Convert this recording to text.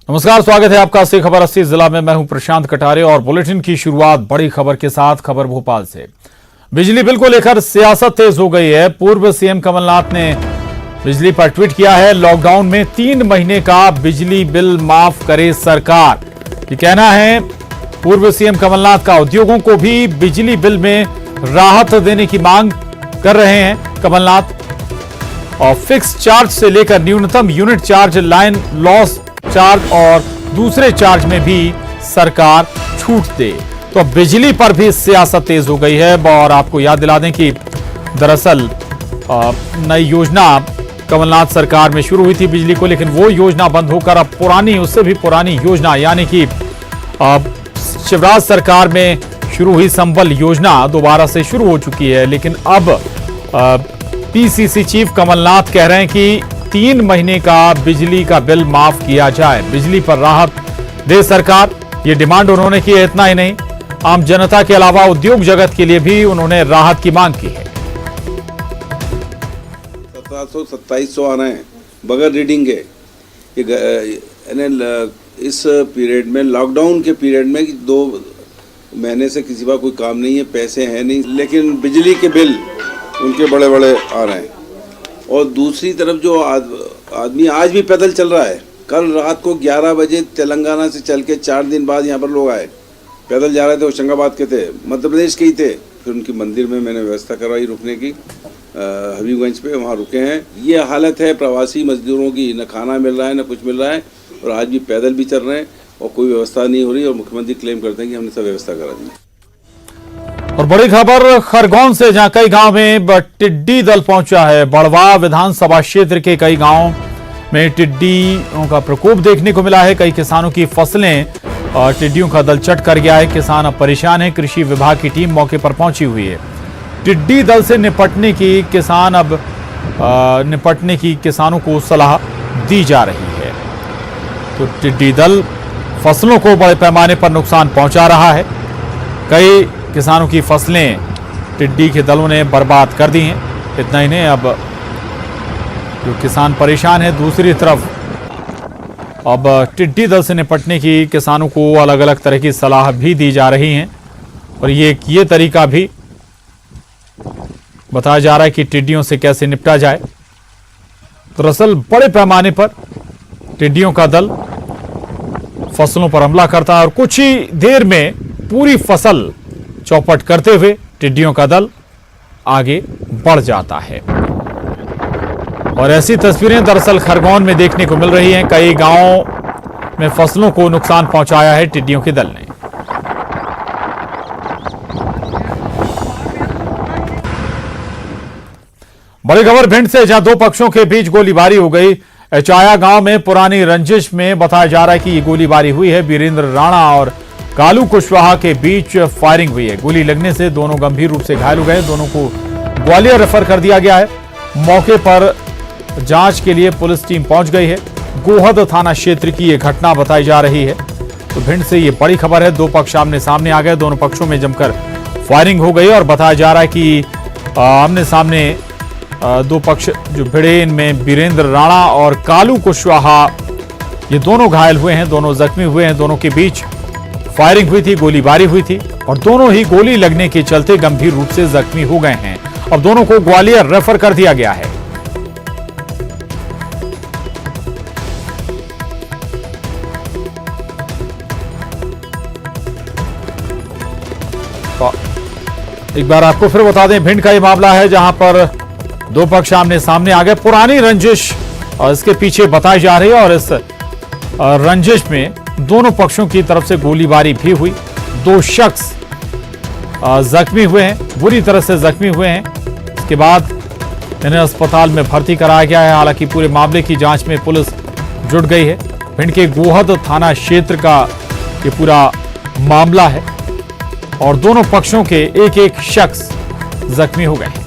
नमस्कार, स्वागत है आपका सी खबर 80 जिला में। मैं हूं प्रशांत कटारे और बुलेटिन की शुरुआत बड़ी खबर के साथ। खबर भोपाल से। बिजली बिल को लेकर सियासत तेज हो गई है। पूर्व सीएम कमलनाथ ने बिजली पर ट्वीट किया है, लॉकडाउन में 3 महीने का बिजली बिल माफ करे सरकार। ये कहना है पूर्व सीएम कमलनाथ का। उद्योगों को भी बिजली बिल में राहत देने की मांग कर रहे हैं कमलनाथ। और फिक्स चार्ज से लेकर न्यूनतम unit charge, line loss charge और दूसरे चार्ज में भी सरकार छूट दे। तो बिजली पर भी सियासत तेज हो गई है। और आपको याद दिला दें कि दरअसल नई योजना कमलनाथ सरकार में शुरू हुई थी बिजली को, लेकिन वो योजना बंद होकर अब पुरानी, उससे भी पुरानी योजना यानी कि शिवराज सरकार में शुरू हुई संबल योजना दोबारा से शुरू हो चुकी है। लेकिन अब पीसीसी चीफ कमलनाथ कह रहे हैं कि 3 महीने का बिजली का बिल माफ किया जाए, बिजली पर राहत दे सरकार। ये डिमांड उन्होंने की है। इतना ही नहीं, आम जनता के अलावा उद्योग जगत के लिए भी उन्होंने राहत की मांग की है। 1700-2700 आ रहे हैं बगैर रीडिंग के। इस पीरियड में, लॉकडाउन के पीरियड में 2 महीने से किसी का कोई काम नहीं है, पैसे हैं नहीं, लेकिन बिजली के बिल उनके बड़े बड़े आ रहे हैं। और दूसरी तरफ जो आदमी आज भी पैदल चल रहा है, कल रात को 11 बजे तेलंगाना से चल के 4 दिन बाद यहाँ पर लोग आए, पैदल जा रहे थे, होशंगाबाद के थे, मध्य प्रदेश के ही थे। फिर उनकी मंदिर में मैंने व्यवस्था करवाई रुकने की, हबीबगंज पे, वहाँ रुके हैं। ये हालत है प्रवासी मजदूरों की, न खाना मिल रहा है न कुछ मिल रहा है, और आज भी पैदल भी चल रहे हैं और कोई व्यवस्था नहीं हो रही। और मुख्यमंत्री क्लेम करते हैं कि हमने सब व्यवस्था करा दी। और बड़ी खबर खरगोन से, जहां कई गांव में टिड्डी दल पहुंचा है। बड़वा विधानसभा क्षेत्र के कई गांवों में टिड्डियों का प्रकोप देखने को मिला है। कई किसानों की फसलें टिड्डियों का दल चट कर गया है। किसान अब परेशान है। कृषि विभाग की टीम मौके पर पहुंची हुई है। टिड्डी दल से निपटने की किसानों को सलाह दी जा रही है। तो टिड्डी दल फसलों को बड़े पैमाने पर नुकसान पहुंचा रहा है। कई किसानों की फसलें टिड्डी के दलों ने बर्बाद कर दी हैं। इतना ही नहीं, अब जो किसान परेशान है, दूसरी तरफ अब टिड्डी दल से निपटने की किसानों को अलग अलग तरह की सलाह भी दी जा रही हैं। और ये तरीका भी बताया जा रहा है कि टिड्डियों से कैसे निपटा जाए। दरअसल बड़े पैमाने पर टिड्डियों का दल फसलों पर हमला करता है और कुछ ही देर में पूरी फसल चौपट करते हुए टिड्डियों का दल आगे बढ़ जाता है। और ऐसी तस्वीरें दरअसल खरगोन में देखने को मिल रही हैं। कई गांवों में फसलों को नुकसान पहुंचाया है टिड्डियों के दल ने। बड़ी खबर भिंड से, जहां 2 पक्षों के बीच गोलीबारी हो गई। एचाया गांव में पुरानी रंजिश में बताया जा रहा है कि ये गोलीबारी हुई है। वीरेंद्र राणा और कालू कुशवाहा के बीच फायरिंग हुई है। गोली लगने से दोनों गंभीर रूप से घायल हो गए। दोनों को ग्वालियर रेफर कर दिया गया है। मौके पर जांच के लिए पुलिस टीम पहुंच गई है। गोहद थाना क्षेत्र की यह घटना बताई जा रही है। तो भिंड से ये बड़ी खबर है। 2 पक्ष आमने सामने आ गए। दोनों पक्षों में जमकर फायरिंग हो गई और बताया जा रहा है कि आमने सामने 2 पक्ष जो भिड़े, इनमें वीरेंद्र राणा और कालू कुशवाहा, ये दोनों घायल हुए हैं, दोनों जख्मी हुए हैं। दोनों के बीच फायरिंग हुई थी, गोलीबारी हुई थी और दोनों ही गोली लगने के चलते गंभीर रूप से जख्मी हो गए हैं। अब दोनों को ग्वालियर रेफर कर दिया गया है। तो एक बार आपको फिर बता दें, भिंड का ये मामला है जहां पर 2 पक्ष आमने सामने आ गए। पुरानी रंजिश और इसके पीछे बताई जा रही है और इस रंजिश में दोनों पक्षों की तरफ से गोलीबारी भी हुई। 2 शख्स जख्मी हुए हैं, बुरी तरह से जख्मी हुए हैं। इसके बाद इन्हें अस्पताल में भर्ती कराया गया है। हालांकि पूरे मामले की जांच में पुलिस जुट गई है। भिंड के गोहद थाना क्षेत्र का ये पूरा मामला है और दोनों पक्षों के एक-एक शख्स जख्मी हो गए हैं।